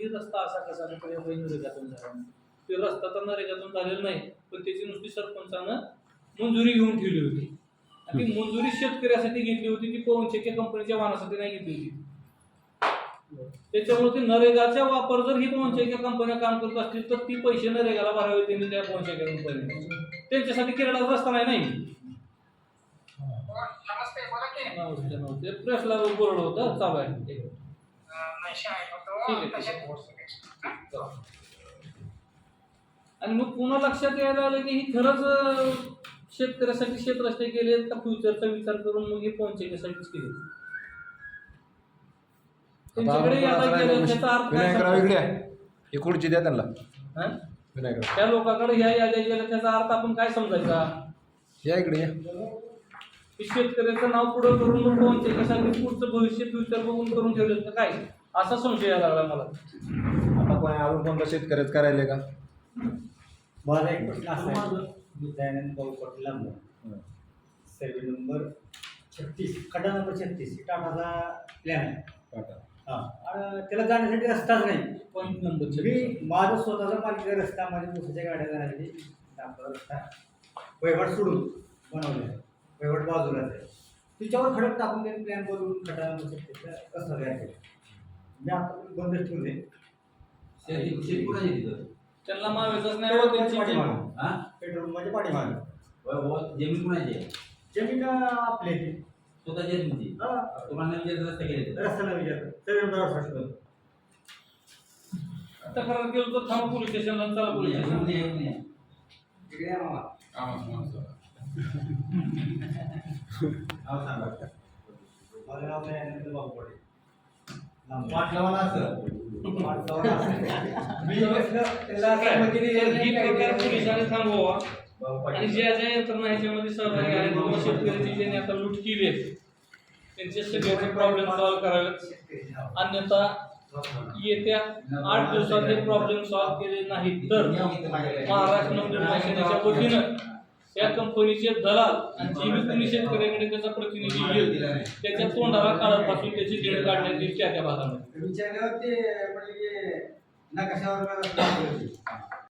की रस्ता असा कसा नरेगातून झाला. ते रस्ता तर नरेगातून झालेला नाही, पण त्याची नुसती सरपंचानं मंजुरी घेऊन ठेवली होती. आणि ती मंजुरी शेतकऱ्यासाठी घेतली होती, ती पवनचक्की कंपनीच्या वाहनासाठी नाही घेतली होती. त्याच्यामुळे ती नरेगाचा वापर जर ही पवनचक्की कंपन्या काम करत असतील तर ती पैसे नरेगाला भरावे त्यांनी त्या पवनचक्की कंपनी. त्यांच्यासाठी केरळाचा रस्ता नाही. नमस्ते प्रेसला बोर्ड होतं चालू आहे. ठीक आहे. आणि मग पुन्हा लक्षात यायला आलं की ही खरंच शेतकऱ्यासाठी शेत रस्ते केले का फ्युचरचा विचार करून मग हे पवनचक्कीसाठीच केले. त्यांच्याकडे त्याचा अर्थ इकडची द्या त्यांना त्या लोकांकडे ह्या याद्या गेल्या त्याचा अर्थ आपण काय समजायचा. या इकडे या. शेतकऱ्याचं नाव पुढं करून मग पवनचक्कीसाठी पुढचं भविष्य फ्युचर बघून करून ठेवलं तर काय असा संशय यायला लागला मला. आता कोणी अजून कोणता शेतकऱ्याच करायला का. माझा एक प्रश्न असा आहे, दयानंद भाऊ पाटील सर्वे नंबर 36 खड्डा नंबर 36 टाटाचा प्लॅन आहे. त्याला जाण्यासाठी रस्ताच नाही. पॉईंट नंबर मी माझा स्वतःचा मालकीचा रस्ता माझ्या दुसऱ्या गाड्या जाण्यासाठी आपला रस्ता वैवाट सोडून बनवला आहे. वैवाट बाजूलाच आहे. तिच्यावर खडक टाकून त्यांनी प्लॅन बनवून खड्डा नंबर 36 रस्ता तयार केला. मी आता बंदच ठेवले. त्यांना मावेचाच नाही हो त्यांची पेट्रोल म्हणजे पाठीमागे जमीन कुणाची आहे? जमीन आपली आहे. स्वतःची तुमची तुम्हाला रस्ता केले रस्त्याला विचारतो सर्वे तक्रार केलं तर थांबा पोलीस स्टेशनला. चला पोलीस स्टेशन. तिकडे या मामा. माझं नाव दयानंद भाऊ पाटील. वाटलं असं ही प्रकार पोलिसांनी थांबवा आणि ज्या ज्या यंत्रणा ह्याच्यामध्ये सहभागी आहेत किंवा शेतकऱ्याची ज्यांनी आता लूट केली आहे त्यांचे सगळ्याचे प्रॉब्लेम सॉल्व्ह करावेत. अन्यथा येत्या 8 दिवसात हे प्रॉब्लेम सॉल्व्ह केले नाहीत तर महाराष्ट्र नवनिर्माण सेनेच्या वतीनं या कंपनीचे दलाल आणि जी बी कोणी शेतकऱ्याकडे त्याचा प्रतिनिधी येईल त्याच्या तोंडाला काळापासून त्याची देण काढण्यात येईल त्या भागामध्ये. विचारल्यावर ते म्हणजे नकाशावर